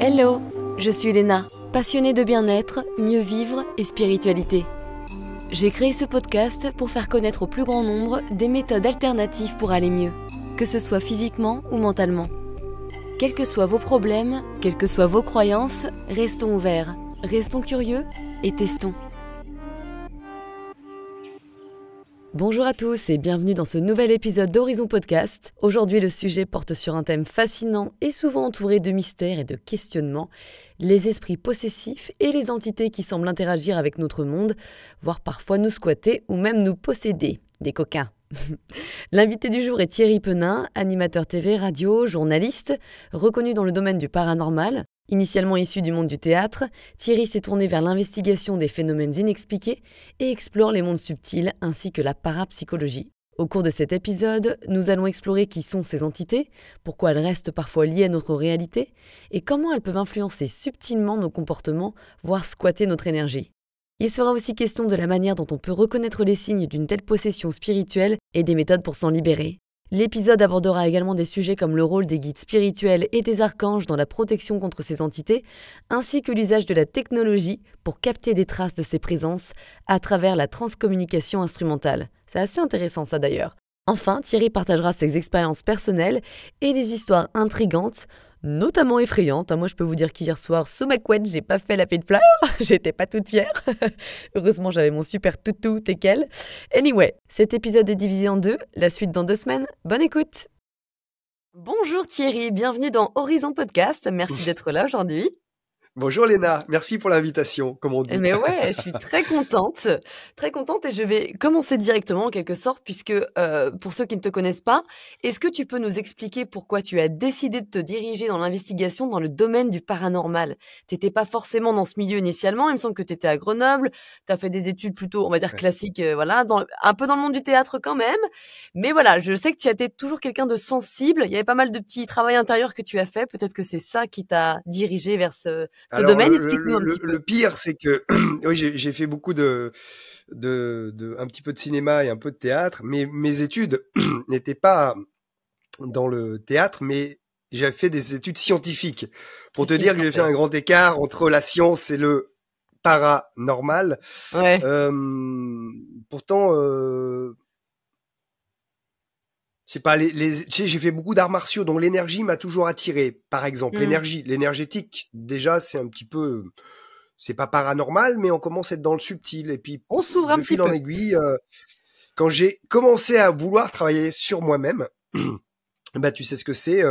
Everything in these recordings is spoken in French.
Hello, je suis Léna, passionnée de bien-être, mieux vivre et spiritualité. J'ai créé ce podcast pour faire connaître au plus grand nombre des méthodes alternatives pour aller mieux, que ce soit physiquement ou mentalement. Quels que soient vos problèmes, quelles que soient vos croyances, restons ouverts, restons curieux et testons. Bonjour à tous et bienvenue dans ce nouvel épisode d'Horizon Podcast. Aujourd'hui, le sujet porte sur un thème fascinant et souvent entouré de mystères et de questionnements, les esprits possessifs et les entités qui semblent interagir avec notre monde, voire parfois nous squatter ou même nous posséder, les coquins. L'invité du jour est Thierry Penin, animateur TV, radio, journaliste, reconnu dans le domaine du paranormal. Initialement issu du monde du théâtre, Thierry s'est tourné vers l'investigation des phénomènes inexpliqués et explore les mondes subtils ainsi que la parapsychologie. Au cours de cet épisode, nous allons explorer qui sont ces entités, pourquoi elles restent parfois liées à notre réalité et comment elles peuvent influencer subtilement nos comportements, voire squatter notre énergie. Il sera aussi question de la manière dont on peut reconnaître les signes d'une telle possession spirituelle et des méthodes pour s'en libérer. L'épisode abordera également des sujets comme le rôle des guides spirituels et des archanges dans la protection contre ces entités, ainsi que l'usage de la technologie pour capter des traces de ces présences à travers la transcommunication instrumentale. C'est assez intéressant ça d'ailleurs. Enfin, Thierry partagera ses expériences personnelles et des histoires intrigantes, notamment effrayantes. Moi, je peux vous dire qu'hier soir, sous ma couette, j'ai pas fait la fée de fleurs. J'étais pas toute fière. Heureusement, j'avais mon super toutou Tekel. Anyway, cet épisode est divisé en deux. La suite dans 2 semaines. Bonne écoute. Bonjour Thierry, bienvenue dans Horizon Podcast. Merci d'être là aujourd'hui. Bonjour Léna, merci pour l'invitation, comme on dit. Mais ouais, je suis très contente et je vais commencer directement en quelque sorte puisque pour ceux qui ne te connaissent pas, est-ce que tu peux nous expliquer pourquoi tu as décidé de te diriger dans l'investigation dans le domaine du paranormal? T'étais pas forcément dans ce milieu initialement, il me semble que tu étais à Grenoble, tu as fait des études plutôt, on va dire classiques, voilà, un peu dans le monde du théâtre quand même, mais voilà, je sais que tu étais toujours quelqu'un de sensible, il y avait pas mal de petits travail intérieur que tu as fait, peut-être que c'est ça qui t'a dirigé vers ce Alors, domaine, explique-nous un petit peu. le pire, c'est que oui, j'ai fait beaucoup un petit peu de cinéma et un peu de théâtre, mais mes études n'étaient pas dans le théâtre, mais j'ai fait des études scientifiques. Pour te dire que j'ai fait un grand écart entre la science et le paranormal. Ouais. Pourtant, je sais pas, tu sais, j'ai fait beaucoup d'arts martiaux, donc l'énergie m'a toujours attiré. Par exemple, l'énergétique, déjà, c'est un petit peu, c'est pas paranormal, mais on commence à être dans le subtil. Et puis, on s'ouvre un de petit fil en peu. aiguille, quand j'ai commencé à vouloir travailler sur moi-même, bah, tu sais ce que c'est.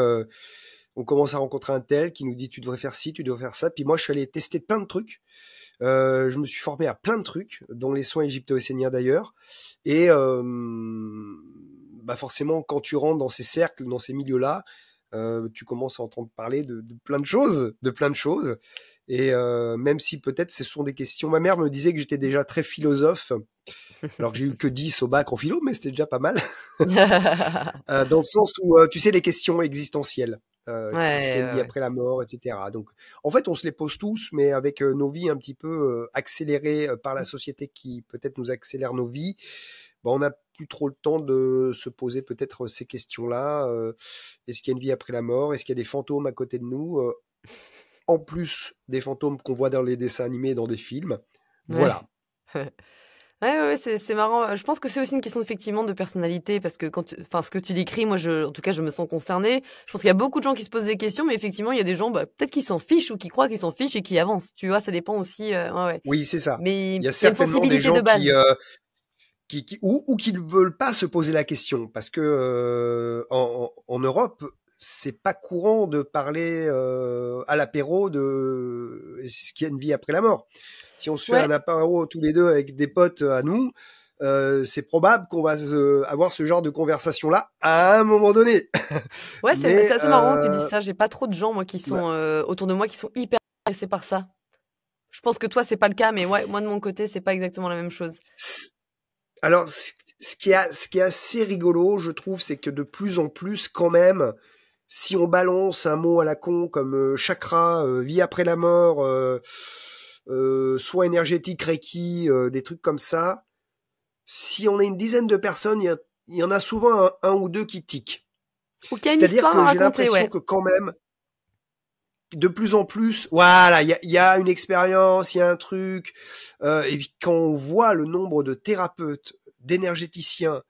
On commence à rencontrer un tel qui nous dit tu devrais faire ci, tu devrais faire ça. Puis moi, je suis allé tester plein de trucs. Je me suis formé à plein de trucs, dont les soins égypto-esséniens d'ailleurs. Et bah forcément, quand tu rentres dans ces cercles, dans ces milieux-là, tu commences à entendre parler de plein de choses, Et même si peut-être ce sont des questions. Ma mère me disait que j'étais déjà très philosophe, alors que j'ai eu que 10 au bac en philo, mais c'était déjà pas mal. Dans le sens où, tu sais, les questions existentielles. Est-ce qu'il y a une vie après la mort, etc. Donc, en fait, on se les pose tous, mais avec nos vies un petit peu accélérées par la société qui peut-être nous accélère nos vies, on n'a plus trop le temps de se poser peut-être ces questions-là. Est-ce qu'il y a une vie après la mort? Est-ce qu'il y a des fantômes à côté de nous? En plus des fantômes qu'on voit dans les dessins animés et dans des films. Voilà. Ouais, c'est marrant. Je pense que c'est aussi une question effectivement de personnalité parce que ce que tu décris, moi, en tout cas, je me sens concernée. Je pense qu'il y a beaucoup de gens qui se posent des questions, mais effectivement, il y a des gens, peut-être qui s'en fichent ou qui croient qu'ils s'en fichent et qui avancent. Tu vois, ça dépend aussi. Ouais. Oui, c'est ça. Mais Il y a une certainement des sensibilité de gens base. qui ne veulent pas se poser la question parce que en Europe, c'est pas courant de parler à l'apéro de est-ce qu'il y a une vie après la mort. Si on se fait un apéro tous les deux avec des potes à nous, c'est probable qu'on va avoir ce genre de conversation-là à un moment donné. Ouais, c'est assez marrant que tu dis ça. J'ai pas trop de gens, moi, qui sont autour de moi, qui sont hyper intéressés par ça. Je pense que toi, c'est pas le cas, mais ouais, moi, de mon côté, c'est pas exactement la même chose. Alors, ce qui est assez rigolo, je trouve, c'est que de plus en plus, quand même, si on balance un mot à la con comme chakra, vie après la mort, soins énergétiques, Reiki, des trucs comme ça, si on est une dizaine de personnes, il y en a souvent un ou deux qui tiquent. Ou qu'il y a une C'est-à-dire histoire à que j'ai raconter, l'impression que quand même, de plus en plus, voilà, il y a une expérience, il y a un truc. Et puis quand on voit le nombre de thérapeutes, d'énergéticiens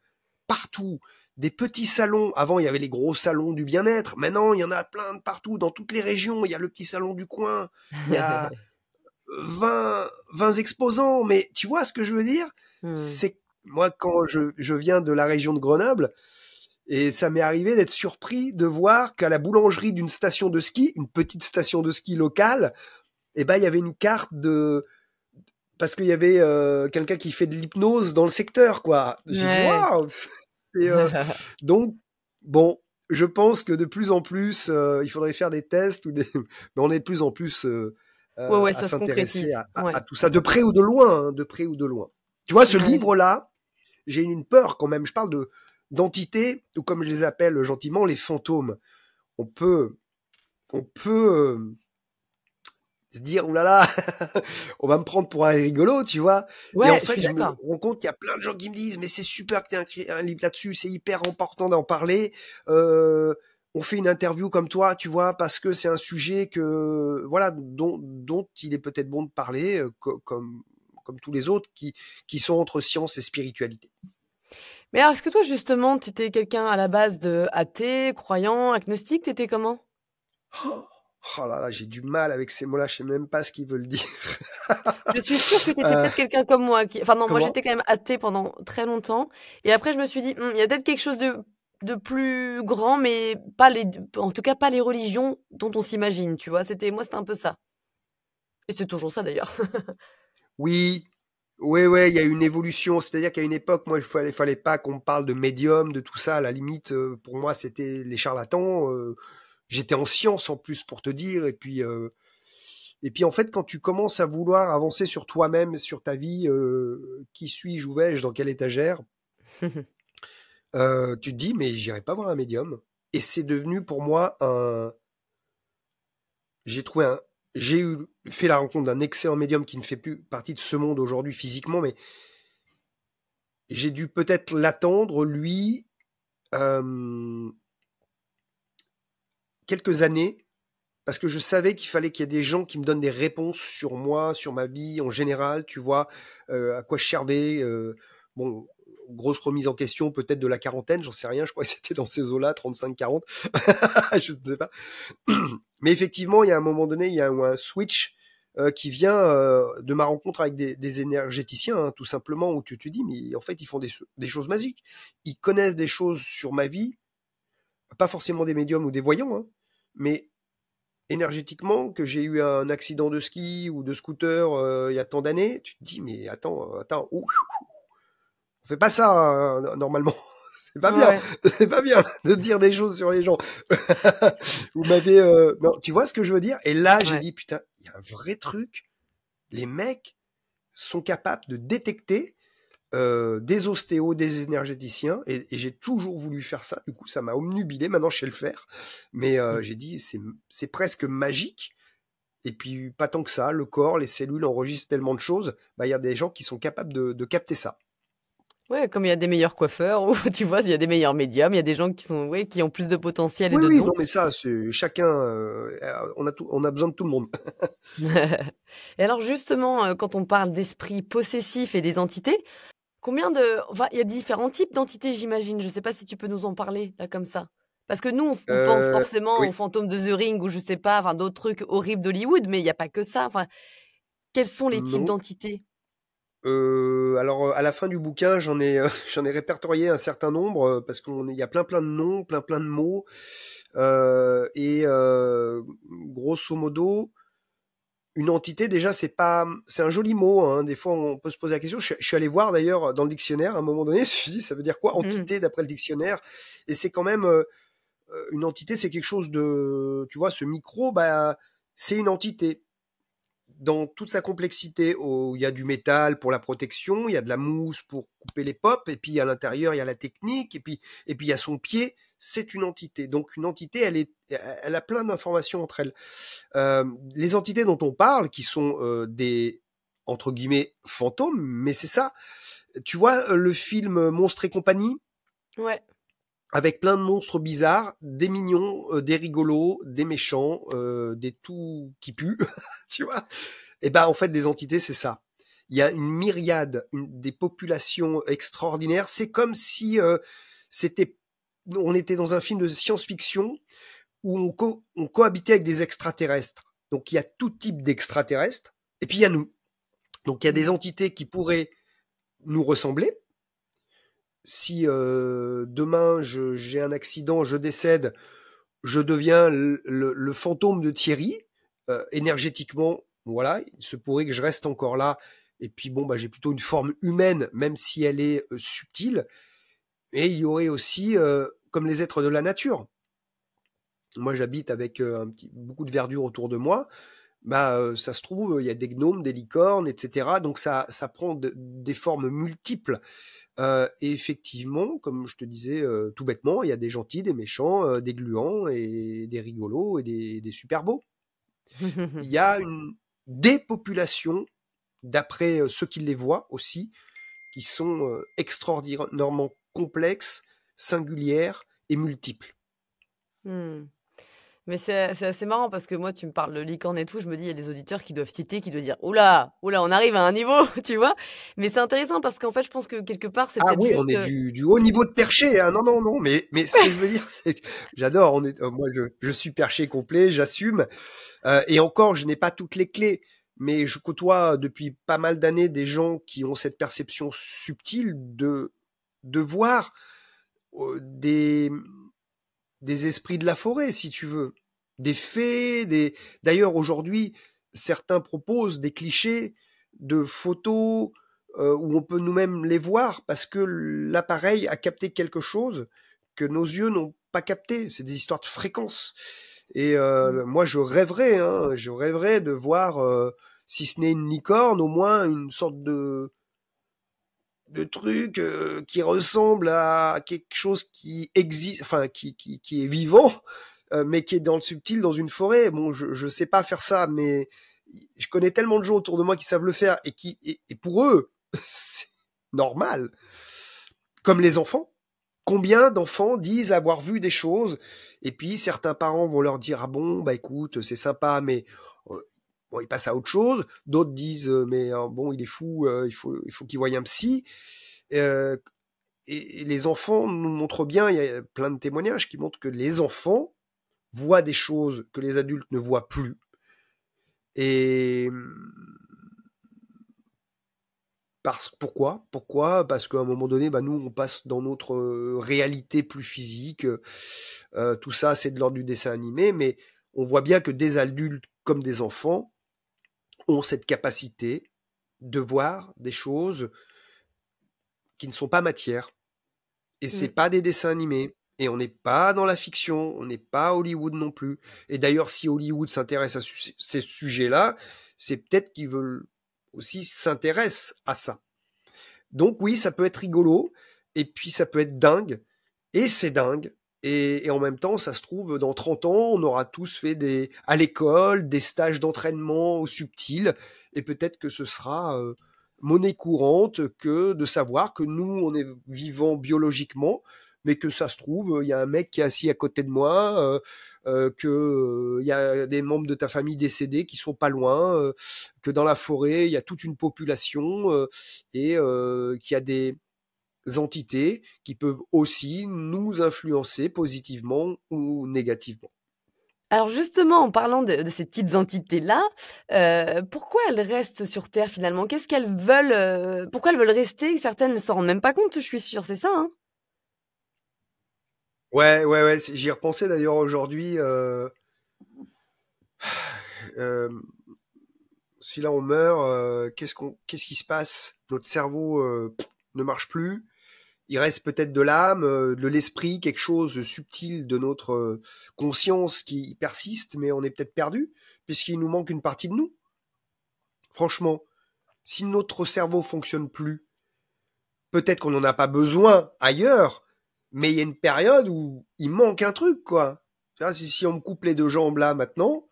partout, des petits salons. Avant, il y avait les gros salons du bien-être. Maintenant, il y en a plein de partout, dans toutes les régions. Il y a le petit salon du coin. Il y a 20 exposants. Mais tu vois ce que je veux dire? Hmm. C'est moi, quand je viens de la région de Grenoble, et ça m'est arrivé d'être surpris de voir qu'à la boulangerie d'une station de ski, une petite station de ski locale, eh ben, il y avait une carte de, parce qu'il y avait quelqu'un qui fait de l'hypnose dans le secteur, quoi. J'ai dit, Ouais. waouh! C'est, donc, bon, je pense que de plus en plus, il faudrait faire des tests, mais on est de plus en plus Ouais, ouais, à ça se s'intéresser concrétise. Ouais. à tout ça, de près ou de loin, hein, de près ou de loin. Tu vois, ce Ouais. livre-là, j'ai une peur quand même. Je parle d'entités, ou comme je les appelle gentiment, les fantômes. On peut, on peut se dire, oulala, on va me prendre pour un rigolo, tu vois. Et en Ouais, je fait, suis je me d'accord. rends compte qu'il y a plein de gens qui me disent, mais c'est super que tu aies un livre là-dessus, c'est hyper important d'en parler. Euh, on fait une interview comme toi, tu vois, parce que c'est un sujet que, voilà, dont il est peut-être bon de parler, comme tous les autres qui sont entre science et spiritualité. Mais alors, est-ce que toi, justement, tu étais quelqu'un à la base de athée, croyant, agnostique? Tu étais comment? Oh, oh là là, j'ai du mal avec ces mots-là, je sais même pas ce qu'ils veulent dire. Je suis sûre que tu étais Euh, peut-être quelqu'un comme moi qui enfin non, moi comment? j'étais quand même athée pendant très longtemps et après je me suis dit: «Mmh, il y a peut-être quelque chose de plus grand, mais pas les en tout cas pas les religions dont on s'imagine», tu vois? C'était un peu ça et c'est toujours ça d'ailleurs. Oui, oui, ouais, il y a eu une évolution. C'est-à-dire qu'à une époque, moi, fallait pas qu'on me parle de médium, de tout ça. À la limite, pour moi, c'était les charlatans. J'étais en science en plus pour te dire. Et puis en fait, quand tu commences à vouloir avancer sur toi-même, sur ta vie, qui suis-je, où vais-je, dans quelle étagère, tu te dis, mais j'irai pas voir un médium. Et c'est devenu pour moi j'ai trouvé un, fait la rencontre d'un excellent médium qui ne fait plus partie de ce monde aujourd'hui physiquement, mais j'ai dû peut-être l'attendre, lui, euh, quelques années, parce que je savais qu'il fallait qu'il y ait des gens qui me donnent des réponses sur moi, sur ma vie en général, tu vois, à quoi je servais. Bon, grosse remise en question peut-être de la quarantaine, j'en sais rien, je crois que c'était dans ces eaux-là, 35-40, je ne sais pas. Mais effectivement, il y a un moment donné, il y a un switch qui vient de ma rencontre avec des énergéticiens, hein, tout simplement, où tu te dis, mais en fait, ils font des choses magiques. Ils connaissent des choses sur ma vie, pas forcément des médiums ou des voyants, hein, mais énergétiquement, que j'ai eu un accident de ski ou de scooter il y a tant d'années, tu te dis, mais attends, ouh, on fait pas ça normalement. C'est pas bien, Ouais, c'est pas bien de dire des choses sur les gens. Vous m'avez, non, tu vois ce que je veux dire? Et là, j'ai ouais. dit, putain, il y a un vrai truc. Les mecs sont capables de détecter des ostéos, des énergéticiens, et j'ai toujours voulu faire ça. Du coup, ça m'a omnubilé. Maintenant, je sais le faire. Mais Mmh. j'ai dit, c'est presque magique. Et puis, pas tant que ça. Le corps, les cellules enregistrent tellement de choses. Bah, il y a des gens qui sont capables de capter ça. Ouais, comme il y a des meilleurs coiffeurs ou tu vois, il y a des meilleurs médiums, il y a des gens qui sont ouais, qui ont plus de potentiel et Oui, de oui, non, dons. mais ça, c'est chacun. On a besoin de tout le monde. Et alors justement, quand on parle d'esprits possessifs et des entités, combien de enfin, il y a différents types d'entités, j'imagine. Je sais pas si tu peux nous en parler, là, comme ça? Parce que nous, on pense forcément aux Oui. fantômes de The Ring ou je sais pas, enfin, d'autres trucs horribles d'Hollywood, mais il y a pas que ça. Enfin, quels sont les types Non. d'entités? Alors, à la fin du bouquin, j'en ai répertorié un certain nombre parce qu'il y a plein de noms, plein de mots. Grosso modo, une entité, déjà, c'est un joli mot, hein. Des fois, on peut se poser la question. Je suis allé voir d'ailleurs dans le dictionnaire à un moment donné. Je me suis dit, ça veut dire quoi Mmh. entité d'après le dictionnaire? Et c'est quand même une entité, c'est quelque chose de, tu vois, ce micro, bah, c'est une entité dans toute sa complexité. Il y a du métal pour la protection, il y a de la mousse pour couper les pops, et puis à l'intérieur, il y a la technique, et puis il y a son pied. C'est une entité. Donc une entité, elle a plein d'informations entre elles. Les entités dont on parle, qui sont des entre guillemets fantômes, mais c'est ça. Tu vois le film Monstres et compagnie? Ouais. avec plein de monstres bizarres, des mignons, des rigolos, des méchants, des tout qui puent, tu vois. Et ben en fait, des entités, c'est ça. Il y a une myriade, des populations extraordinaires. C'est comme si on était dans un film de science-fiction où on cohabitait avec des extraterrestres. Donc il y a tout type d'extraterrestres, et puis il y a nous. Donc il y a des entités qui pourraient nous ressembler. Si demain j'ai un accident, je décède, je deviens le fantôme de Thierry, énergétiquement, voilà, il se pourrait que je reste encore là. Et puis bon, bah, j'ai plutôt une forme humaine, même si elle est subtile. Et il y aurait aussi, comme les êtres de la nature. Moi, j'habite avec beaucoup de verdure autour de moi. Bah, ça se trouve, il y a des gnomes, des licornes, etc. Donc ça prend des formes multiples. Et effectivement, comme je te disais tout bêtement, il y a des gentils, des méchants, des gluants et des rigolos et des super beaux. Il y a des populations, d'après ceux qui les voient aussi, qui sont extraordinairement complexes, singulières et multiples. Mmh. Mais c'est assez marrant parce que moi, tu me parles de licorne et tout, je me dis, il y a des auditeurs qui doivent titer, qui doivent dire: «Ouh là, on arrive à un niveau», tu vois? Mais c'est intéressant parce qu'en fait, je pense que quelque part, c'est Ah peut-être oui, on juste, est du haut niveau de perché, hein. Non, non, non, mais ce que je veux dire, c'est que j'adore, moi je suis perché complet, j'assume. Et encore, je n'ai pas toutes les clés, mais je côtoie depuis pas mal d'années des gens qui ont cette perception subtile de voir des esprits de la forêt, si tu veux, des fées, D'ailleurs, aujourd'hui, certains proposent des clichés de photos où on peut nous-mêmes les voir parce que l'appareil a capté quelque chose que nos yeux n'ont pas capté. C'est des histoires de fréquences. Et moi, je rêverais de voir, si ce n'est une licorne, au moins une sorte de truc qui ressemble à quelque chose qui existe, enfin qui est vivant, mais qui est dans le subtil, dans une forêt. Bon, je sais pas faire ça, mais je connais tellement de gens autour de moi qui savent le faire et pour eux, c'est normal. Comme les enfants. Combien d'enfants disent avoir vu des choses et puis certains parents vont leur dire ah bon bah écoute c'est sympa mais euh, bon ils passent à autre chose. D'autres disent mais bon il est fou il faut qu'il voie un psy. Euh, et les enfants nous montrent bien, il y a plein de témoignages qui montrent que les enfants voient des choses que les adultes ne voient plus. Et pourquoi? Parce qu'à un moment donné, bah, nous, on passe dans notre réalité plus physique. Tout ça, c'est de l'ordre du dessin animé, mais on voit bien que des adultes comme des enfants ont cette capacité de voir des choses qui ne sont pas matière. Et c'est mmh. pas des dessins animés. Et on n'est pas dans la fiction, on n'est pas Hollywood non plus. Et d'ailleurs, si Hollywood s'intéresse à ces sujets-là, c'est peut-être qu'ils veulent aussi s'intéressent à ça. Donc oui, ça peut être rigolo, et puis ça peut être dingue, et c'est dingue. Et en même temps, ça se trouve, dans 30 ans, on aura tous fait à l'école des stages d'entraînement au subtil, et peut-être que ce sera monnaie courante que de savoir que nous, on est vivants biologiquement, mais que ça se trouve, il y a un mec qui est assis à côté de moi, que il y a des membres de ta famille décédés qui sont pas loin, que dans la forêt, il y a toute une population, et qu'il y a des entités qui peuvent aussi nous influencer positivement ou négativement. Alors justement, en parlant de ces petites entités-là, pourquoi elles restent sur terre finalement? Qu'est-ce qu'elles veulent, pourquoi elles veulent rester? Certaines ne s'en rendent même pas compte, je suis sûre, c'est ça, hein? Ouais, ouais, ouais, j'y repensais d'ailleurs aujourd'hui. Euh, si là on meurt, qu'est-ce qui se passe? Notre cerveau ne marche plus. Il reste peut-être de l'âme, de l'esprit, quelque chose de subtil de notre conscience qui persiste, mais on est peut-être perdu, puisqu'il nous manque une partie de nous. Franchement, si notre cerveau fonctionne plus, peut-être qu'on n'en a pas besoin ailleurs, mais il y a une période où il manque un truc, quoi. Si on me coupe les deux jambes là maintenant,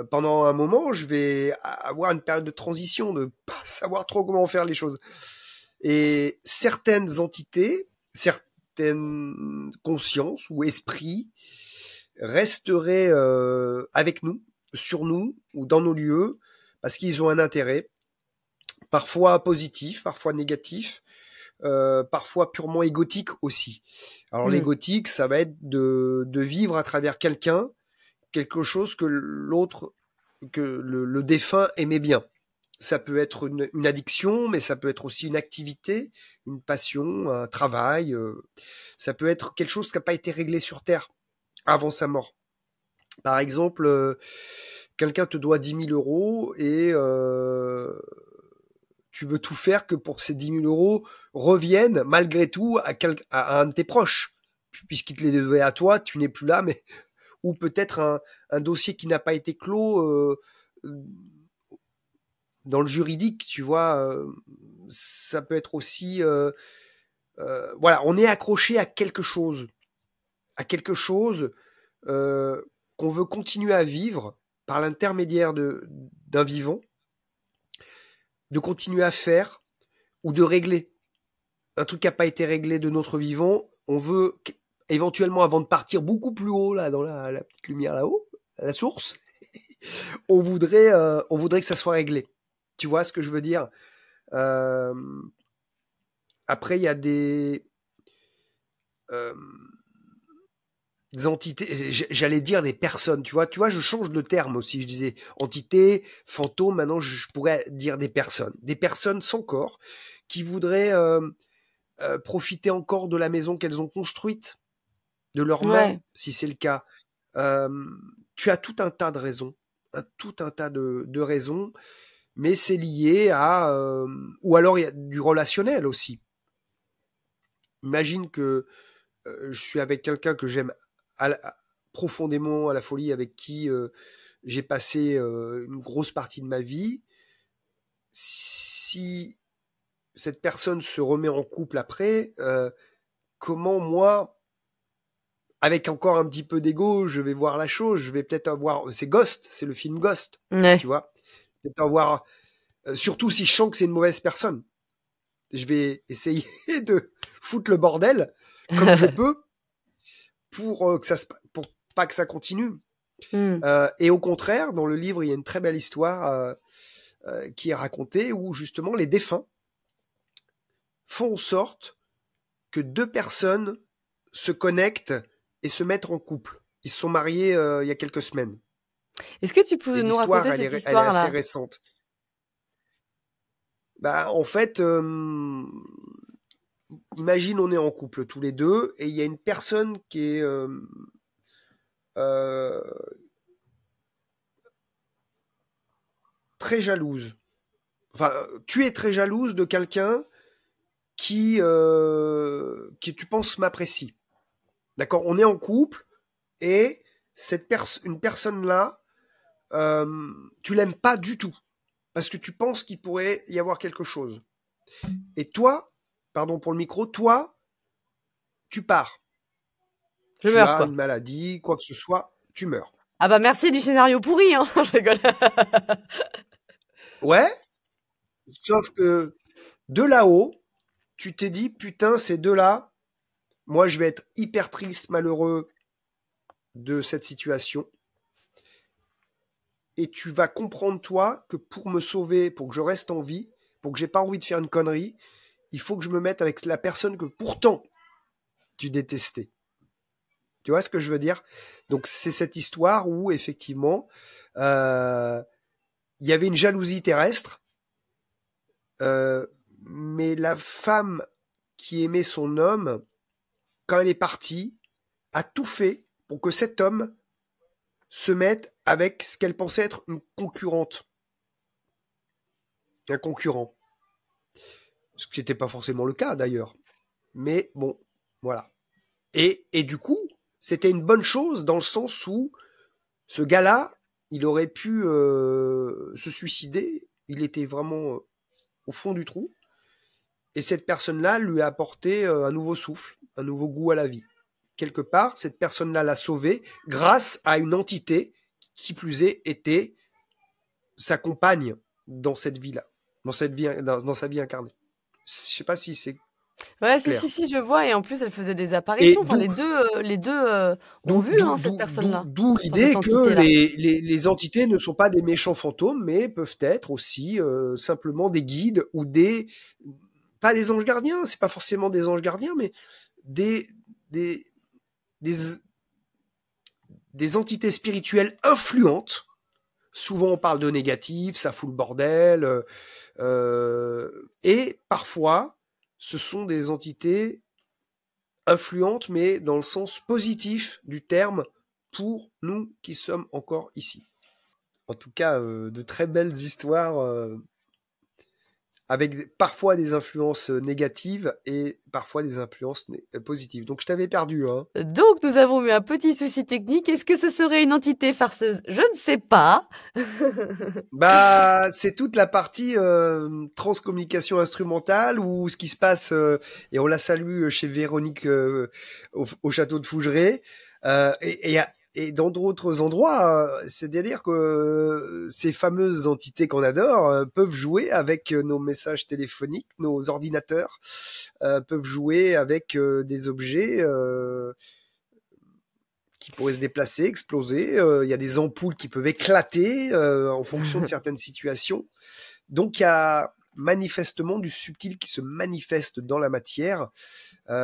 pendant un moment, je vais avoir une période de transition, de pas savoir trop comment faire les choses. Et certaines entités, certaine conscience ou esprit resteraient avec nous, sur nous ou dans nos lieux, parce qu'ils ont un intérêt, parfois positif, parfois négatif, parfois purement égotique aussi. Alors l'égotique, ça va être de vivre à travers quelqu'un quelque chose que le défunt aimait bien. Ça peut être une addiction, mais ça peut être aussi une activité, une passion, un travail. Ça peut être quelque chose qui n'a pas été réglé sur Terre avant sa mort. Par exemple, quelqu'un te doit 10 000 euros et tu veux tout faire que pour ces 10 000 euros reviennent malgré tout à un de tes proches. Puisqu'il te les devait à toi, tu n'es plus là, mais ou peut-être un dossier qui n'a pas été clos dans le juridique, tu vois. Ça peut être aussi... voilà, on est accroché à quelque chose qu'on veut continuer à vivre par l'intermédiaire d'un vivant, de continuer à faire ou de régler. Un truc qui n'a pas été réglé de notre vivant, on veut éventuellement, avant de partir beaucoup plus haut, là, dans la petite lumière là-haut, à la source, on voudrait que ça soit réglé. Tu vois ce que je veux dire? Après, il y a des entités, j'allais dire des personnes, tu vois, je change de terme aussi, je disais entité, fantôme, maintenant je pourrais dire des personnes sans corps, qui voudraient profiter encore de la maison qu'elles ont construite, de leurs mains, si c'est le cas. Tu as tout un tas de raisons, tout un tas de raisons, mais c'est lié à... ou alors il y a du relationnel aussi. Imagine que je suis avec quelqu'un que j'aime profondément à la folie, avec qui j'ai passé une grosse partie de ma vie. Si cette personne se remet en couple après, comment moi, avec encore un petit peu d'ego, je vais voir la chose, je vais peut-être avoir... C'est Ghost, c'est le film Ghost, tu vois. Peut-être avoir... surtout si je sens que c'est une mauvaise personne. Je vais essayer de foutre le bordel comme je peux pour pas que ça continue. Et au contraire, dans le livre, il y a une très belle histoire qui est racontée où justement les défunts font en sorte que deux personnes se connectent et se mettent en couple. Ils se sont mariés il y a quelques semaines. Est-ce que tu peux nous raconter cette histoire-là? Elle est assez récente. Bah, en fait, imagine on est en couple tous les deux et il y a une personne qui est très jalouse. Enfin, tu es très jalouse de quelqu'un qui tu penses m'apprécie. D'accord? On est en couple et une personne-là, tu l'aimes pas du tout parce que tu penses qu'il pourrait y avoir quelque chose. Et toi, pardon pour le micro, toi, tu pars. Tu as une maladie, quoi que ce soit, tu meurs. Ah bah merci du scénario pourri, hein. Je rigole. Ouais, sauf que de là-haut, tu t'es dit, putain, ces deux-là, moi je vais être hyper triste, malheureux de cette situation. Et tu vas comprendre, toi, que pour me sauver, pour que je reste en vie, pour que j'ai pas envie de faire une connerie, il faut que je me mette avec la personne que pourtant tu détestais. Tu vois ce que je veux dire? Donc c'est cette histoire où effectivement il y avait une jalousie terrestre, mais la femme qui aimait son homme, quand elle est partie, a tout fait pour que cet homme se mette avec ce qu'elle pensait être une concurrente. Un concurrent. Ce qui n'était pas forcément le cas d'ailleurs. Mais bon, voilà. Et du coup, c'était une bonne chose dans le sens où ce gars-là, il aurait pu se suicider. Il était vraiment au fond du trou. Et cette personne-là lui a apporté un nouveau souffle, un nouveau goût à la vie. Quelque part, cette personne-là l'a sauvé grâce à une entité qui plus est était sa compagne dans cette vie-là, dans sa vie incarnée. Je sais pas si c'est Ouais, si, clair. si, si, je vois. Et en plus, elle faisait des Et apparitions. Enfin, d'où les deux ont vu cette personne-là, d'où enfin cette l'idée que entité-là. les entités ne sont pas des méchants fantômes, mais peuvent être aussi simplement des guides ou pas des anges gardiens, c'est pas forcément des anges gardiens, mais des, des, des, des entités spirituelles influentes. Souvent, on parle de négatif, ça fout le bordel. Et parfois, ce sont des entités influentes, mais dans le sens positif du terme, pour nous qui sommes encore ici. En tout cas, de très belles histoires avec parfois des influences négatives et parfois des influences positives. Donc je t'avais perdu, hein. Donc, nous avons eu un petit souci technique. Est-ce que ce serait une entité farceuse? Je ne sais pas. Bah, c'est toute la partie transcommunication instrumentale ou ce qui se passe, et on la salue chez Véronique au château de Fougeray, et dans d'autres endroits, c'est-à-dire que ces fameuses entités qu'on adore peuvent jouer avec nos messages téléphoniques, nos ordinateurs, peuvent jouer avec des objets qui pourraient se déplacer, exploser. Il y a des ampoules qui peuvent éclater en fonction de certaines situations. Donc il y a manifestement du subtil qui se manifeste dans la matière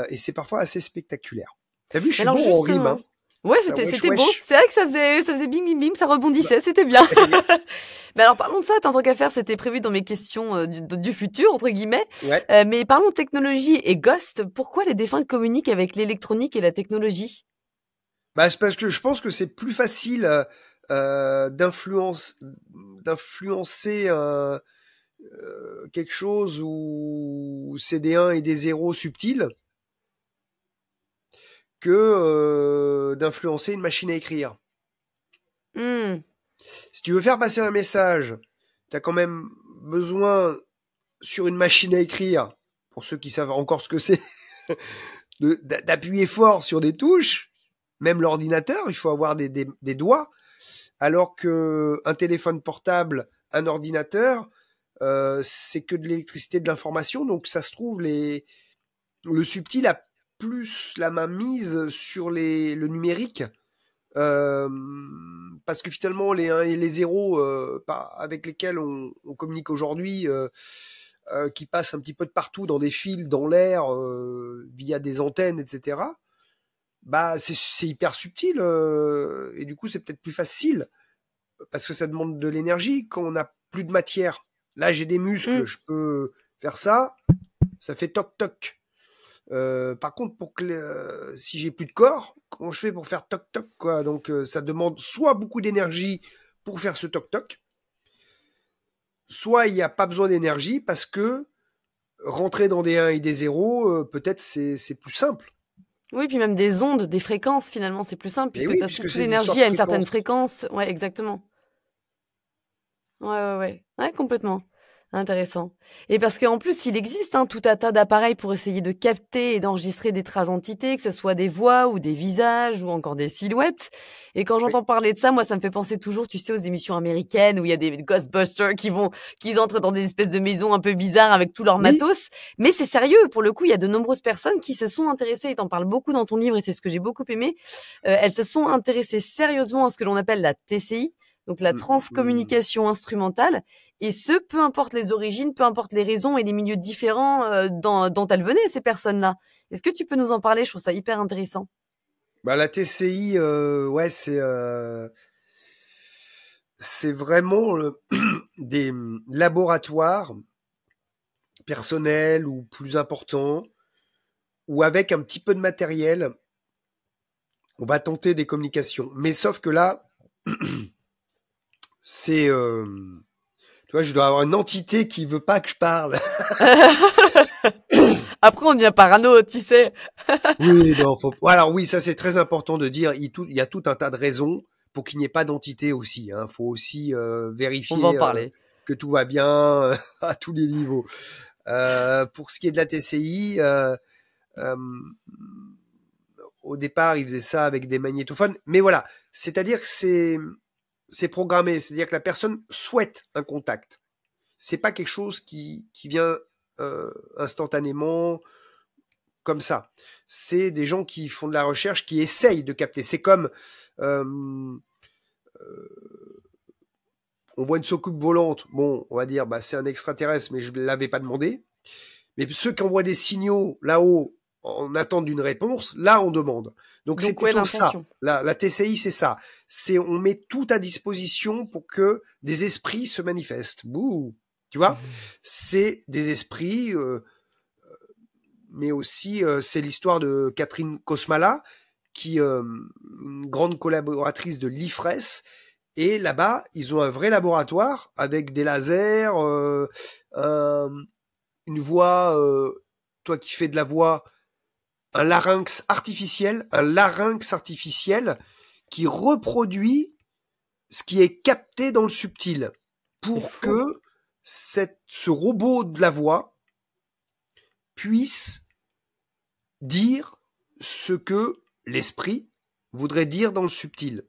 et c'est parfois assez spectaculaire. T'as vu, je Mais suis alors bon en rime, justement, hein. ouais, Ça c'était wesh beau. wesh. C'est vrai que ça faisait bim bim bim, ça Bah, rebondissait, c'était bien. y a- Mais alors parlons de ça, tant qu'à faire, c'était prévu dans mes questions du futur entre guillemets. ouais. Mais parlons technologie et Ghost. Pourquoi les défunts communiquent avec l'électronique et la technologie? Bah, c'est parce que je pense que c'est plus facile d'influencer quelque chose où c'est des 1 et des 0 subtils que d'influencer une machine à écrire. Hmm. Si tu veux faire passer un message, tu as quand même besoin, sur une machine à écrire, pour ceux qui savent encore ce que c'est, d'appuyer fort sur des touches. Même l'ordinateur, il faut avoir des doigts. Alors qu'un téléphone portable, un ordinateur, c'est que de l'électricité, de l'information. Donc ça se trouve, le subtil a plus la main mise sur le numérique. Parce que finalement, les 1 et les 0 avec lesquels on communique aujourd'hui, qui passent un petit peu de partout dans des fils, dans l'air, via des antennes, etc., bah, c'est hyper subtil. Et du coup, c'est peut-être plus facile, parce que ça demande de l'énergie quand on n'a plus de matière. Là, j'ai des muscles, Hmm. je peux faire ça, ça fait toc toc. Par contre, si j'ai plus de corps, comment je fais pour faire toc toc, quoi? Donc ça demande soit beaucoup d'énergie pour faire ce toc toc, soit il n'y a pas besoin d'énergie parce que rentrer dans des 1 et des 0, peut-être c'est plus simple. Oui, puis même des ondes, des fréquences, finalement, c'est plus simple Et puisque tu oui, as puisque surtout c'est des histoires de l'énergie à une certaine fréquence. fréquence. Ouais, exactement. Ouais, ouais, ouais. Ouais, complètement. Intéressant. Et parce qu'en plus, il existe tout un tas d'appareils pour essayer de capter et d'enregistrer des traces entités, que ce soit des voix ou des visages ou encore des silhouettes. Et quand Oui, j'entends parler de ça, moi, ça me fait penser toujours, tu sais, aux émissions américaines où il y a des Ghostbusters qui entrent dans des espèces de maisons un peu bizarres avec tout leur oui, matos. Mais c'est sérieux, pour le coup, il y a de nombreuses personnes qui se sont intéressées, et t'en parles beaucoup dans ton livre et c'est ce que j'ai beaucoup aimé. Elles se sont intéressées sérieusement à ce que l'on appelle la TCI, donc la transcommunication instrumentale, et ce, peu importe les origines, peu importe les raisons et les milieux différents dont elles venaient, ces personnes-là. Est-ce que tu peux nous en parler? Je trouve ça hyper intéressant. bah, la TCI, ouais, c'est vraiment des laboratoires personnels ou plus importants, où avec un petit peu de matériel, on va tenter des communications. Mais sauf que là, c'est, tu vois, je dois avoir une entité qui veut pas que je parle. Après, on devient parano, tu sais. Oui, non, alors oui, ça c'est très important de dire. Il y a tout un tas de raisons pour qu'il n'y ait pas d'entité aussi. Hein. Faut aussi On va en vérifier parler. que tout va bien à tous les niveaux. Pour ce qui est de la TCI, euh, au départ, ils faisaient ça avec des magnétophones. Mais voilà, c'est-à-dire que c'est programmé. C'est-à-dire que la personne souhaite un contact. C'est pas quelque chose qui vient instantanément comme ça. C'est des gens qui font de la recherche, qui essayent de capter. C'est comme on voit une soucoupe volante. Bon, on va dire, bah, c'est un extraterrestre, mais je ne l'avais pas demandé. Mais ceux qui envoient des signaux là-haut en attendant d'une réponse, là, on demande. Donc c'est plutôt ça. La TCI, c'est ça. On met tout à disposition pour que des esprits se manifestent. Bouh, tu vois, c'est des esprits, mais aussi c'est l'histoire de Catherine Kosmala, qui une grande collaboratrice de l'IFRES. Et là-bas, ils ont un vrai laboratoire avec des lasers, une voix, toi qui fais de la voix, un larynx artificiel qui reproduit ce qui est capté dans le subtil pour que ce robot de la voix puisse dire ce que l'esprit voudrait dire dans le subtil.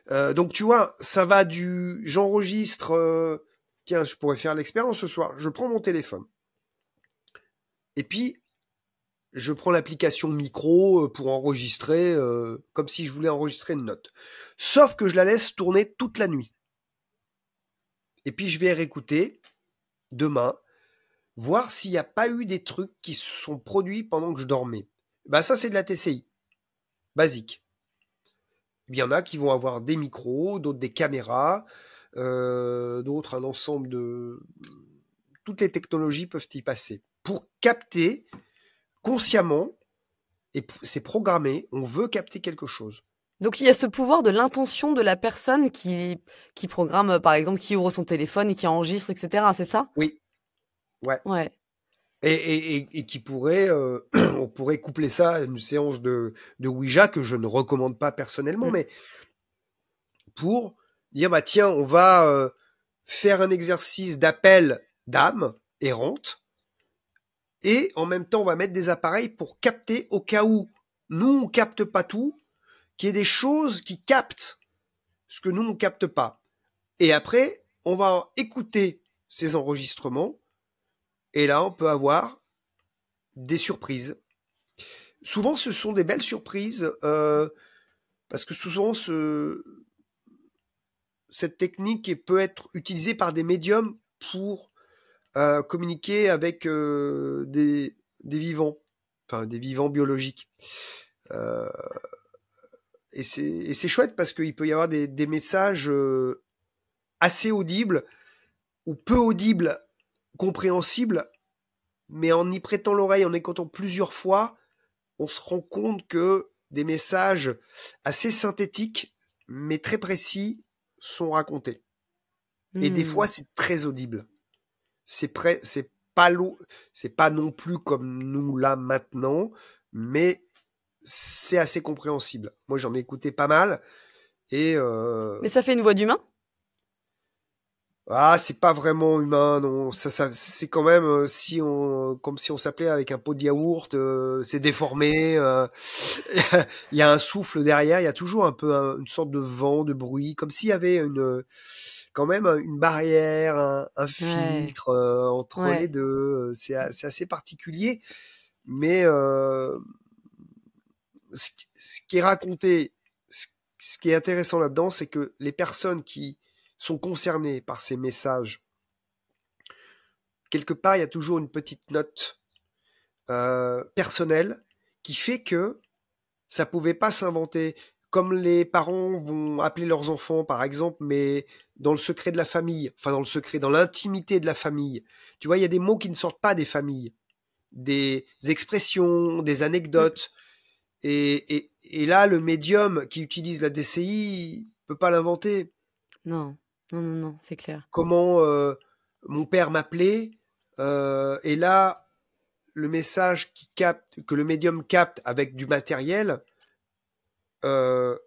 Donc tu vois, ça va j'enregistre, tiens, je pourrais faire l'expérience ce soir, je prends mon téléphone, et puis je prends l'application micro pour enregistrer, comme si je voulais enregistrer une note. Sauf que je la laisse tourner toute la nuit. Et puis je vais réécouter demain, voir s'il n'y a pas eu des trucs qui se sont produits pendant que je dormais. Bah ça, c'est de la TCI, basique. Il y en a qui vont avoir des micros, d'autres des caméras, d'autres un ensemble de... Toutes les technologies peuvent y passer. Pour capter consciemment, et c'est programmé, on veut capter quelque chose. Donc il y a ce pouvoir de l'intention de la personne qui programme, par exemple, qui ouvre son téléphone et qui enregistre, etc. C'est ça ? Oui. Ouais. Et qui pourrait, on pourrait coupler ça à une séance de Ouija que je ne recommande pas personnellement, mais pour dire, bah tiens, on va faire un exercice d'appel d'âme errante, et en même temps, on va mettre des appareils pour capter au cas où nous, on capte pas tout, qu'il y ait des choses qui captent ce que nous, on capte pas. Et après, on va écouter ces enregistrements, et là, on peut avoir des surprises. Souvent, ce sont des belles surprises, parce que souvent, cette technique peut être utilisée par des médiums pour communiquer avec des vivants, enfin des vivants biologiques. Et c'est chouette parce qu'il peut y avoir des messages assez audibles ou peu audibles, compréhensibles, mais en y prêtant l'oreille, en écoutant plusieurs fois, on se rend compte que des messages assez synthétiques, mais très précis, sont racontés. Et des fois, c'est très audible. C'est pas non plus comme nous là maintenant, mais c'est assez compréhensible. Moi, j'en ai écouté pas mal. Mais ça fait une voix d'humain ? Ah, c'est pas vraiment humain, non. Ça, c'est quand même comme si on s'appelait avec un pot de yaourt. C'est déformé. Il y a un souffle derrière. Il y a toujours un peu une sorte de vent, de bruit, comme s'il y avait quand même une barrière, un filtre entre les deux. C'est assez particulier, mais ce qui est raconté, ce qui est intéressant là-dedans, c'est que les personnes qui sont concernées par ces messages, quelque part, il y a toujours une petite note personnelle qui fait que ça pouvait pas s'inventer. Comme les parents vont appeler leurs enfants, par exemple, mais dans le secret de la famille, enfin dans l'intimité de la famille. Tu vois, il y a des mots qui ne sortent pas des familles, des expressions, des anecdotes. Et là, le médium qui utilise la DCI peut pas l'inventer. Non, c'est clair. Comment mon père m'appelait, et là, le message que le médium capte avec du matériel, le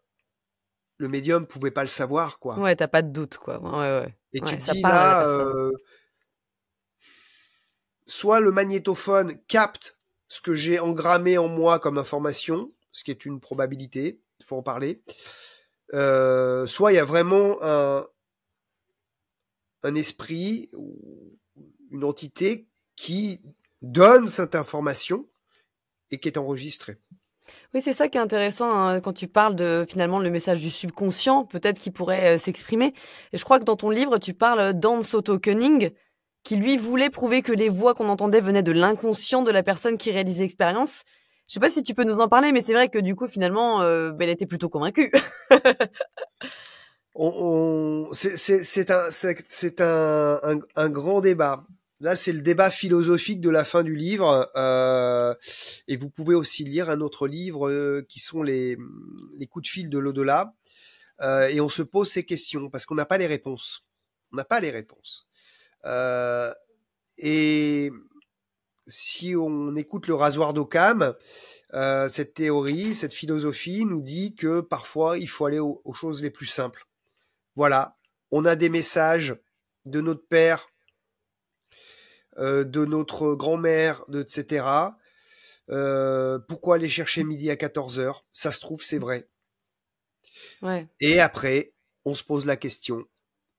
médium pouvait pas le savoir, quoi. Ouais, t'as pas de doute, quoi. Ouais. Et tu te ça dis parle à la là, personne. soit le magnétophone capte ce que j'ai engrammé en moi comme information, ce qui est une probabilité, il faut en parler. Soit il y a vraiment un esprit ou une entité qui donne cette information et qui est enregistré. Oui, c'est ça qui est intéressant, hein, quand tu parles de, finalement, le message du subconscient, peut-être qui pourrait, s'exprimer. Et je crois que dans ton livre, tu parles d'Hans Otto Koenig, qui lui voulait prouver que les voix qu'on entendait venaient de l'inconscient de la personne qui réalisait l'expérience. Je sais pas si tu peux nous en parler, mais c'est vrai que du coup, finalement, elle était plutôt convaincue. C'est un grand débat. Là, c'est le débat philosophique de la fin du livre. Et vous pouvez aussi lire un autre livre qui sont les coups de fil de l'au-delà. Et on se pose ces questions parce qu'on n'a pas les réponses. On n'a pas les réponses. Et si on écoute le rasoir d'Occam, cette théorie, cette philosophie nous dit que parfois il faut aller aux choses les plus simples. Voilà, on a des messages de notre père, de notre grand-mère, etc. Pourquoi aller chercher midi à 14h? Ça se trouve, c'est vrai. Ouais. Et après, on se pose la question,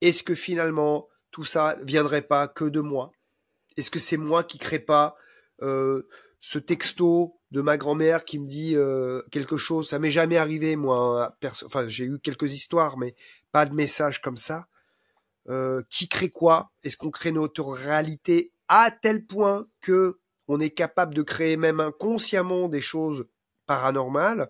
est-ce que finalement, tout ça viendrait pas que de moi? Est-ce que c'est moi qui crée pas ce texto de ma grand-mère qui me dit quelque chose? Ça m'est jamais arrivé, moi. Enfin, j'ai eu quelques histoires, mais pas de message comme ça. Qui crée quoi? Est-ce qu'on crée notre réalité à tel point que on est capable de créer même inconsciemment des choses paranormales?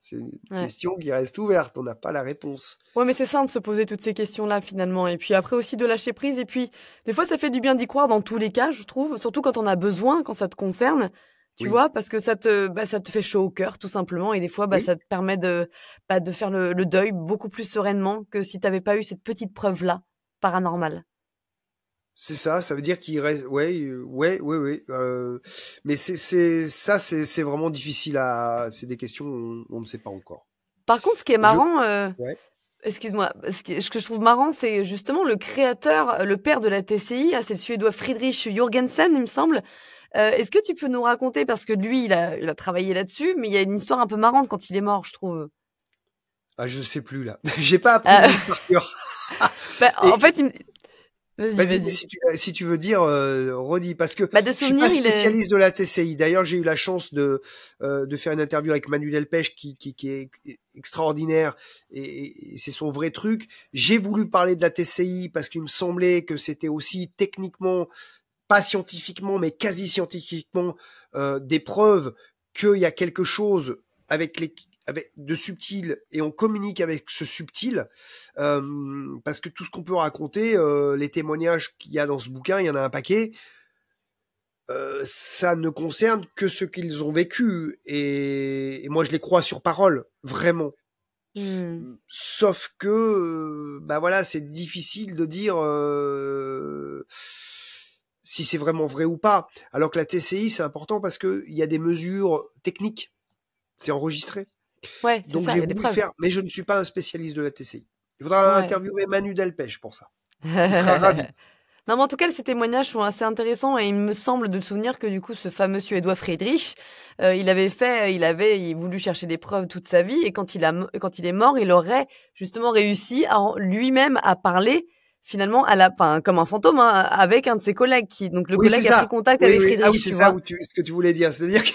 C'est une question qui reste ouverte, on n'a pas la réponse. Ouais, mais c'est ça de se poser toutes ces questions-là finalement. Et puis après aussi de lâcher prise. Et puis des fois, ça fait du bien d'y croire dans tous les cas, je trouve. Surtout quand on a besoin, quand ça te concerne. Tu vois, parce que ça te fait chaud au cœur, tout simplement. Et des fois, ça te permet de faire le deuil beaucoup plus sereinement que si t'avais pas eu cette petite preuve-là, paranormale. C'est ça, ça veut dire qu'il reste, ouais. Mais c'est vraiment difficile c'est des questions on ne sait pas encore. Par contre, ce qui est marrant, excuse-moi, ce que je trouve marrant, c'est justement le créateur, le père de la TCI, c'est le Suédois Friedrich Jürgensen, il me semble. Est-ce que tu peux nous raconter, parce que lui, il a travaillé là-dessus, mais il y a une histoire un peu marrante quand il est mort, je trouve. Ah, je sais plus là. J'ai pas appris le livre par cœur. En fait, Vas-y. Si tu veux dire, redis, parce que de je suis pas spécialiste de la TCI. D'ailleurs, j'ai eu la chance de faire une interview avec Manu Delpech qui est extraordinaire et c'est son vrai truc. J'ai voulu parler de la TCI parce qu'il me semblait que c'était aussi techniquement, pas scientifiquement, mais quasi scientifiquement, des preuves qu'il y a quelque chose avec de subtil et on communique avec ce subtil parce que tout ce qu'on peut raconter, les témoignages qu'il y a dans ce bouquin, il y en a un paquet, ça ne concerne que ce qu'ils ont vécu et moi je les crois sur parole, vraiment. Sauf que voilà, c'est difficile de dire si c'est vraiment vrai ou pas, alors que la TCI c'est important parce que il y a des mesures techniques, c'est enregistré. Ouais, donc j'ai voulu faire, mais je ne suis pas un spécialiste de la TCI. Il faudra interviewer Manu Delpech pour ça. Il sera ravi. Non, mais en tout cas, ces témoignages sont assez intéressants et il me semble de souvenir que du coup, ce fameux Suédois Friedrich, il avait voulu chercher des preuves toute sa vie et quand il est mort, il aurait justement réussi lui-même à parler finalement comme un fantôme, hein, avec un de ses collègues collègue a pris contact avec Friedrich. Ah oui, c'est ça ce que tu voulais dire. C'est-à-dire que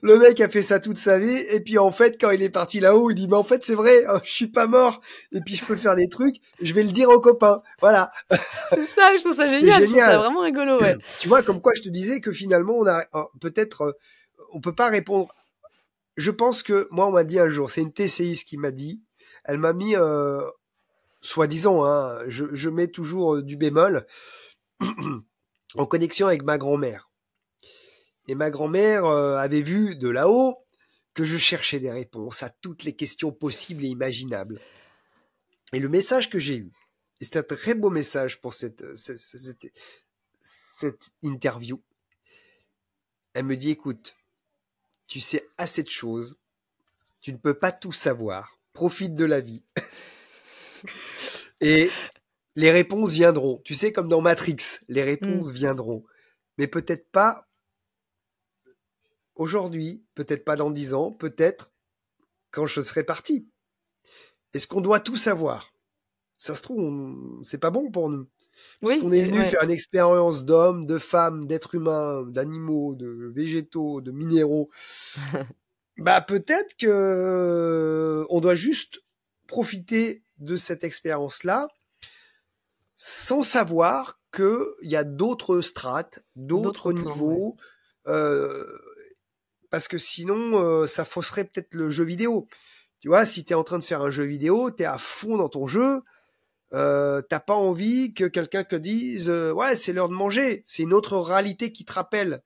le mec a fait ça toute sa vie et puis en fait, quand il est parti là-haut, il dit mais en fait c'est vrai, je suis pas mort et puis je peux faire des trucs, je vais le dire aux copains. Voilà. C'est ça, je trouve ça génial. Je trouve ça vraiment rigolo, ouais. Tu vois, comme quoi je te disais que finalement on a peut-être on peut pas répondre. Je pense que moi on m'a dit un jour, c'est une TCiste qui m'a dit, elle m'a mis soi-disant, hein, je mets toujours du bémol, en connexion avec ma grand-mère. Et ma grand-mère avait vu de là-haut que je cherchais des réponses à toutes les questions possibles et imaginables. Et le message que j'ai eu, et c'est un très beau message pour cette interview, elle me dit, écoute, tu sais assez de choses, tu ne peux pas tout savoir, profite de la vie. Et les réponses viendront. Tu sais, comme dans Matrix, les réponses viendront. Mais peut-être pas aujourd'hui, peut-être pas dans 10 ans, peut-être quand je serai parti. Est-ce qu'on doit tout savoir? Ça se trouve, c'est pas bon pour nous. Oui, Puisqu'on est venu ouais. faire une expérience d'hommes, de femmes, d'êtres humains, d'animaux, de végétaux, de minéraux. Bah peut-être que on doit juste profiter de cette expérience-là sans savoir qu'il y a d'autres strates, D'autres d'autres plans, ouais. niveaux, euh, parce que sinon ça fausserait peut-être le jeu vidéo. Tu vois, si tu es en train de faire un jeu vidéo, tu es à fond dans ton jeu, t'as pas envie que quelqu'un te dise ouais, c'est l'heure de manger, c'est une autre réalité qui te rappelle.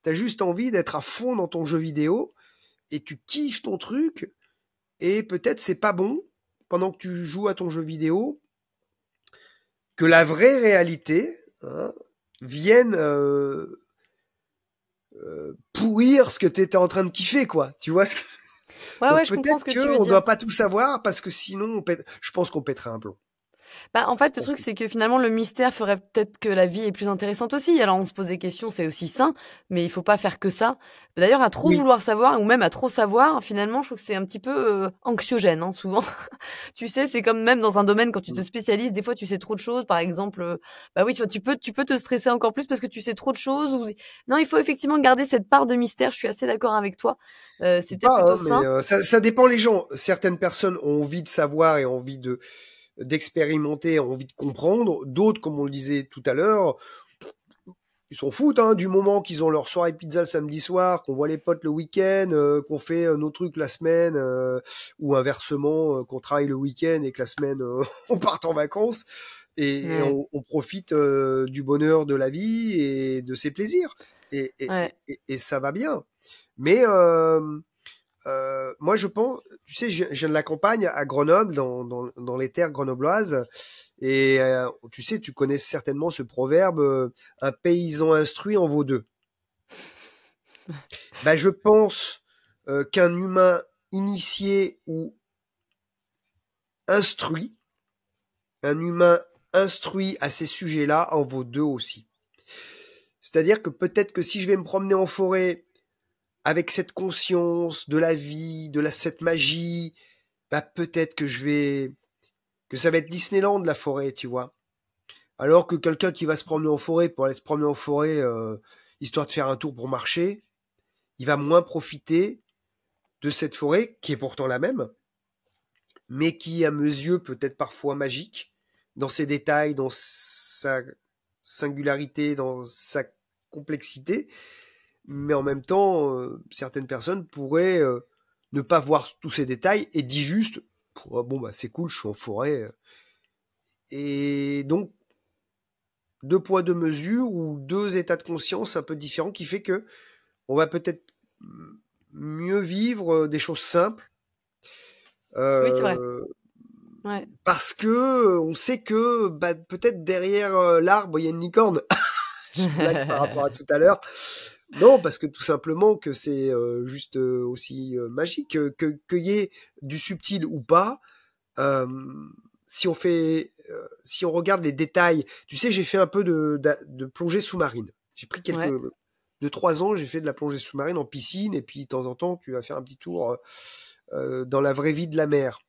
T'as juste envie d'être à fond dans ton jeu vidéo et tu kiffes ton truc et peut-être c'est pas bon pendant que tu joues à ton jeu vidéo que la vraie réalité vienne pourrir ce que tu étais en train de kiffer, quoi. Tu vois. Ouais, ouais, Donc je comprends ce peut-être que tu veux qu'on ne dire. doit pas tout savoir parce que sinon, je pense qu'on pèterait un plomb. Bah, en Je fait, le pense truc, que c'est que finalement, le mystère ferait peut-être que la vie est plus intéressante aussi. Alors, on se pose des questions, c'est aussi sain, mais il faut pas faire que ça. D'ailleurs, à trop oui. vouloir savoir, ou même à trop savoir, finalement, je trouve que c'est un petit peu anxiogène, hein, souvent. Tu sais, c'est comme même dans un domaine, quand tu te spécialises, des fois, tu sais trop de choses. Par exemple, bah oui, tu peux te stresser encore plus parce que tu sais trop de choses. Ou... Non, il faut effectivement garder cette part de mystère. Je suis assez d'accord avec toi. C'est Ou peut-être pas, plutôt hein, mais sain. ça dépend les gens. Certaines personnes ont envie de savoir et ont envie d'expérimenter, ont envie de comprendre. D'autres, comme on le disait tout à l'heure, ils s'en foutent hein, du moment qu'ils ont leur soirée pizza le samedi soir, qu'on voit les potes le week-end, qu'on fait nos trucs la semaine, ou inversement, qu'on travaille le week-end et que la semaine on parte en vacances et Ouais, on profite du bonheur de la vie et de ses plaisirs. ouais. Et ça va bien. Mais moi, je pense, tu sais, je viens de la campagne à Grenoble, dans les terres grenobloises. Et tu sais, tu connais certainement ce proverbe, un paysan instruit en vaut deux. Ben, je pense qu'un humain initié ou instruit, un humain instruit à ces sujets-là en vaut deux aussi. C'est-à-dire que peut-être que si je vais me promener en forêt avec cette conscience de la vie, cette magie, bah peut-être que ça va être Disneyland la forêt, tu vois. Alors que quelqu'un qui va se promener en forêt pour aller se promener en forêt histoire de faire un tour pour marcher, il va moins profiter de cette forêt qui est pourtant la même, mais qui à mes yeux peut être parfois magique dans ses détails, dans sa singularité, dans sa complexité, mais en même temps, certaines personnes pourraient ne pas voir tous ces détails et dit juste bon bah c'est cool, je suis en forêt. Et donc deux poids deux mesures ou deux états de conscience un peu différents qui fait que on va peut-être mieux vivre des choses simples Oui, c'est vrai. euh, Ouais. parce que on sait que bah, peut-être derrière l'arbre il y a une licorne. Je blague par rapport à tout à l'heure. Non, parce que tout simplement que c'est juste aussi magique qu'il y ait du subtil ou pas. Euh, si on regarde les détails, tu sais, j'ai fait un peu de plongée sous-marine. J'ai pris Ouais. de 3 ans, j'ai fait de la plongée sous-marine en piscine et puis de temps en temps, tu vas faire un petit tour dans la vraie vie de la mer.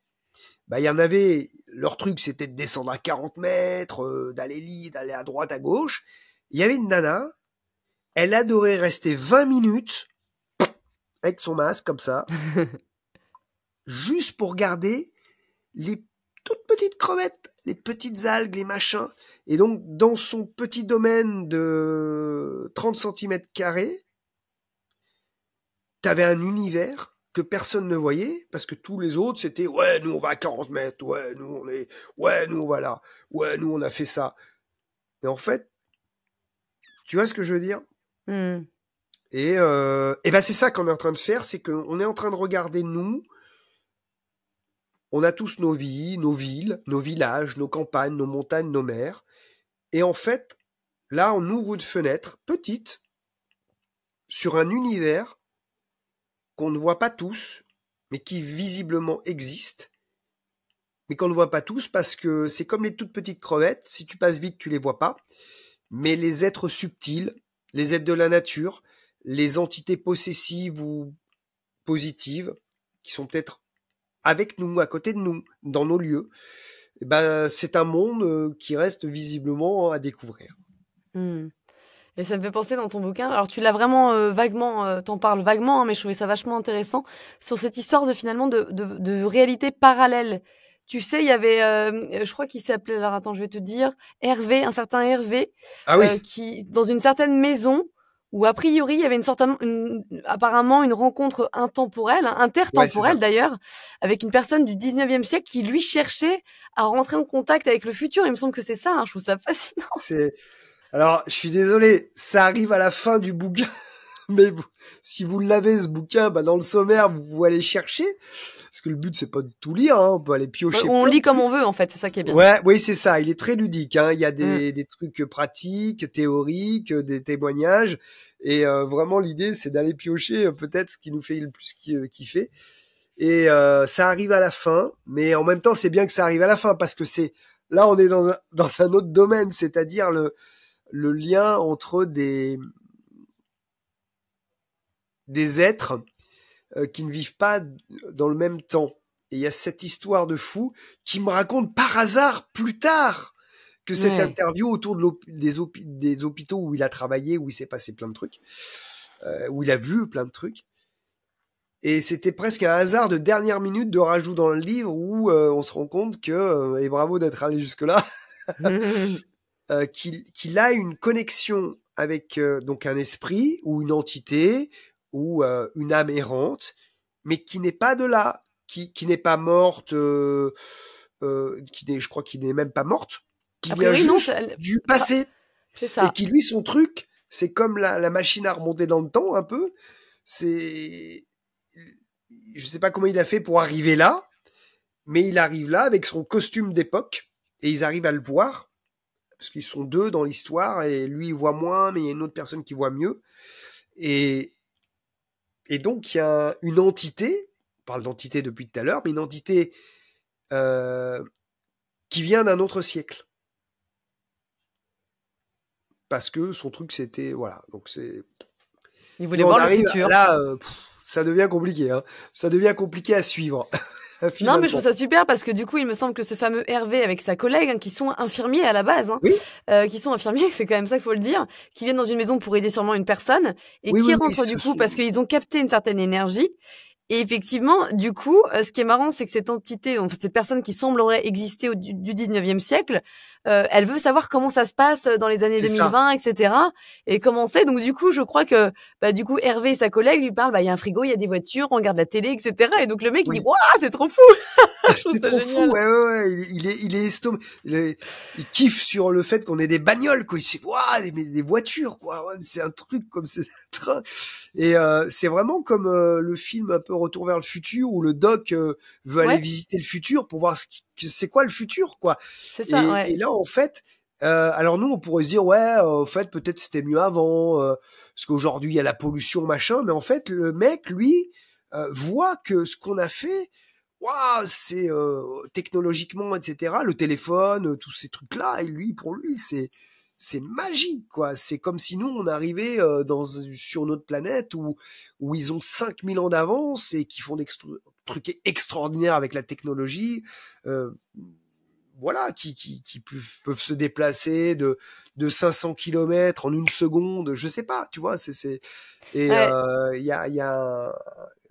Bah, il y en avait, leur truc, c'était de descendre à 40 mètres, d'aller à droite, à gauche. Il y avait une nana, elle adorait rester 20 minutes avec son masque comme ça, juste pour regarder les toutes petites crevettes, les petites algues, les machins. Et donc, dans son petit domaine de 30 cm², t'avais un univers que personne ne voyait, parce que tous les autres, c'était, ouais, nous, on va à 40 mètres, ouais, nous, on va là, ouais, nous, on a fait ça. Et en fait, tu vois ce que je veux dire? Mmh. Et ben, c'est ça qu'on est en train de faire, c'est qu'on est en train de regarder nous. On a tous nos vies, nos villes, nos villages, nos campagnes, nos montagnes, nos mers. Et en fait, là, on ouvre une fenêtre petite sur un univers qu'on ne voit pas tous, mais qui visiblement existe, mais qu'on ne voit pas tous parce que c'est comme les toutes petites crevettes. Si tu passes vite, tu les vois pas. Mais les êtres subtils, les êtres de la nature, les entités possessives ou positives, qui sont peut-être avec nous, à côté de nous, dans nos lieux, eh ben, c'est un monde qui reste visiblement à découvrir. Et ça me fait penser dans ton bouquin, alors tu l'as vraiment vaguement, t'en parles vaguement, hein, mais je trouvais ça vachement intéressant, sur cette histoire de finalement de réalité parallèle. Tu sais, il y avait, je crois qu'il s'appelait, alors attends, je vais te dire, Hervé, un certain Hervé, Ah oui, qui, dans une certaine maison, où a priori il y avait apparemment une rencontre intemporelle, hein, ouais, c'est ça. intertemporelle d'ailleurs, avec une personne du 19e siècle qui lui cherchait à rentrer en contact avec le futur. Il me semble que c'est ça, hein, je trouve ça fascinant. C'est... Alors, je suis désolé, ça arrive à la fin du bouquin, mais si vous l'avez, ce bouquin, bah, dans le sommaire, vous pouvez aller chercher, parce que le but, c'est pas de tout lire, hein, on peut aller piocher On plein lit de comme trucs. on veut, en fait, c'est ça qui est bien. Ouais, oui, c'est ça, il est très ludique, hein. Il y a Mm. des trucs pratiques, théoriques, des témoignages, et vraiment, l'idée, c'est d'aller piocher peut-être ce qui nous fait le plus kiffer. Et ça arrive à la fin, mais en même temps, c'est bien que ça arrive à la fin, parce que là, on est dans un autre domaine, c'est-à-dire le lien entre des êtres qui ne vivent pas dans le même temps. Et il y a cette histoire de fou qui me raconte par hasard plus tard que cette Ouais. interview autour des hôpitaux où il a travaillé, où il s'est passé plein de trucs, où il a vu plein de trucs. Et c'était presque un hasard de dernière minute de rajout dans le livre où on se rend compte que, et bravo d'être allé jusque-là, qu'il a une connexion avec donc un esprit ou une entité ou une âme errante, mais qui n'est pas de là, qui n'est pas morte, je crois qu'il n'est même pas morte, qui A vient priori, non, juste du passé c'est et ça. qui lui son truc, c'est comme la machine à remonter dans le temps un peu. C'est, je sais pas comment il a fait pour arriver là, mais il arrive là avec son costume d'époque et ils arrivent à le voir parce qu'ils sont deux dans l'histoire et lui il voit moins mais il y a une autre personne qui voit mieux et donc il y a une entité, on parle d'entité depuis tout à l'heure, mais une entité qui vient d'un autre siècle parce que son truc c'était voilà, donc c'est, Il tu voulait vois, on voir le arrive futur. là, ça devient compliqué, hein. Ça devient compliqué à suivre Non, mais je trouve finalement. ça super parce que du coup, il me semble que ce fameux Hervé avec sa collègue, hein, qui sont infirmiers à la base, hein, Oui, qui sont infirmiers, c'est quand même ça qu'il faut le dire, qui viennent dans une maison pour aider sûrement une personne et oui, qui oui, oui, rentrent du ce coup sont... parce qu'ils ont capté une certaine énergie. Et effectivement, du coup, ce qui est marrant, c'est que cette entité, en fait, cette personne qui semblerait exister du 19e siècle, elle veut savoir comment ça se passe dans les années c'est ça. 2020, etc. Et comment c'est. Donc, du coup, je crois que, bah, du coup, Hervé et sa collègue lui parlent, bah, il y a un frigo, il y a des voitures, on regarde la télé, etc. Et donc, le mec, il dit, Oui. waouh, c'est trop fou! Je trouve C'est ça trop fou, génial. ouais, ouais, ouais. Il kiffe sur le fait qu'on ait des bagnoles, quoi. Il sait, waouh, des voitures, quoi. Ouais, c'est un truc comme c'est un train. Et c'est vraiment comme le film un peu Retour vers le futur où le doc veut aller Ouais, visiter le futur pour voir c'est quoi le futur, quoi. c'est ça, Et ouais. là, en fait, alors nous, on pourrait se dire, ouais, en fait, peut-être c'était mieux avant, parce qu'aujourd'hui il y a la pollution, machin. Mais en fait, le mec, lui, voit que ce qu'on a fait waouh, c'est technologiquement, etc. Le téléphone, tous ces trucs-là, et lui, pour lui, c'est magique, quoi. C'est comme si nous, on arrivait sur notre planète où ils ont 5000 ans d'avance et qui font des trucs extraordinaires avec la technologie. Euh, voilà, qui peuvent se déplacer de 500 kilomètres en une seconde, je sais pas, tu vois, et Ouais. il y a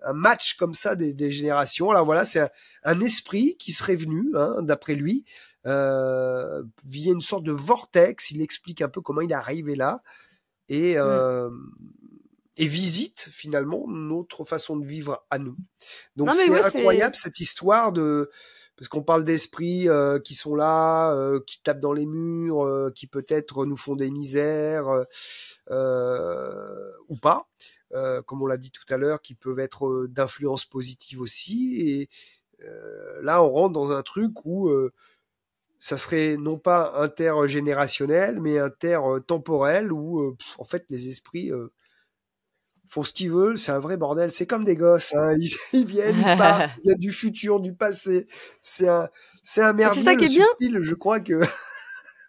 un match comme ça des générations. Alors voilà, c'est un esprit qui serait venu, hein, d'après lui, via une sorte de vortex. Il explique un peu comment il est arrivé là et, Mm. euh, et visite finalement notre façon de vivre à nous. Donc Non, mais c'est ouais, c'est, incroyable cette histoire de parce qu'on parle d'esprits qui sont là, qui tapent dans les murs, qui peut-être nous font des misères ou pas, comme on l'a dit tout à l'heure, qui peuvent être d'influence positive aussi. Et là, on rentre dans un truc où ça serait non pas intergénérationnel, mais intertemporel, où en fait les esprits font ce qu'ils veulent, c'est un vrai bordel. C'est comme des gosses, hein. Ils viennent, ils partent, ils viennent du futur, du passé. C'est un, c'est un mais c'est ça merdier qui est bien. subtil, je crois que.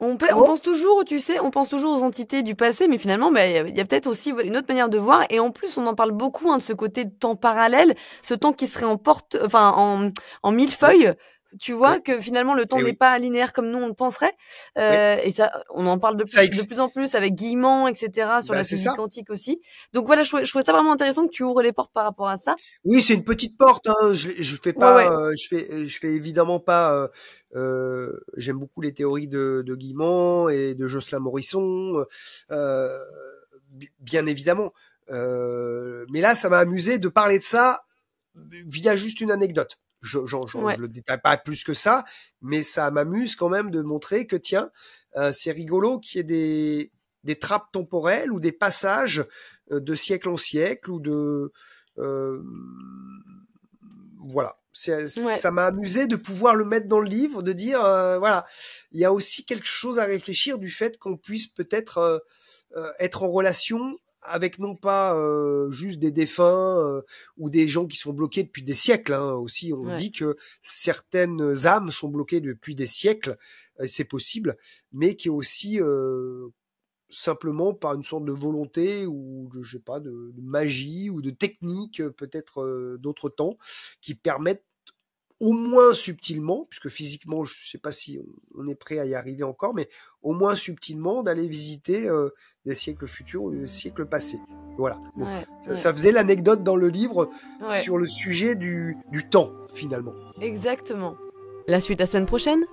On Comment? pense toujours, tu sais, on pense toujours aux entités du passé, mais finalement, bah, il y a peut-être aussi une autre manière de voir. Et en plus, on en parle beaucoup, hein, de ce côté de temps parallèle, ce temps qui serait en millefeuille. Tu vois que finalement le temps n'est pas linéaire comme nous on le penserait. Et ça, on en parle de plus en plus avec Guillemot, etc. sur la physique quantique aussi. Donc voilà, je trouvais ça vraiment intéressant que tu ouvres les portes par rapport à ça. Oui, c'est une petite porte. Hein. Je fais pas, je fais évidemment pas. J'aime beaucoup les théories de Guillemot et de Jocelyn Morisson, bien évidemment. Mais là, ça m'a amusé de parler de ça via juste une anecdote. Je le détaille pas plus que ça, mais ça m'amuse quand même de montrer que tiens, c'est rigolo qu'il y ait des trappes temporelles ou des passages de siècle en siècle ou de voilà. Ça m'a amusé de pouvoir le mettre dans le livre, de dire voilà, il y a aussi quelque chose à réfléchir du fait qu'on puisse peut-être être en relation avec non pas juste des défunts ou des gens qui sont bloqués depuis des siècles. Hein. Aussi, on dit que certaines âmes sont bloquées depuis des siècles, c'est possible, mais qui aussi simplement par une sorte de volonté ou je sais pas de magie ou de technique peut-être d'autres temps qui permettent au moins subtilement, puisque physiquement je sais pas si on est prêt à y arriver encore, mais au moins subtilement d'aller visiter des siècles futurs ou des siècles passés. Voilà. Ça faisait l'anecdote dans le livre sur le sujet du temps finalement. Exactement. La suite la semaine prochaine ?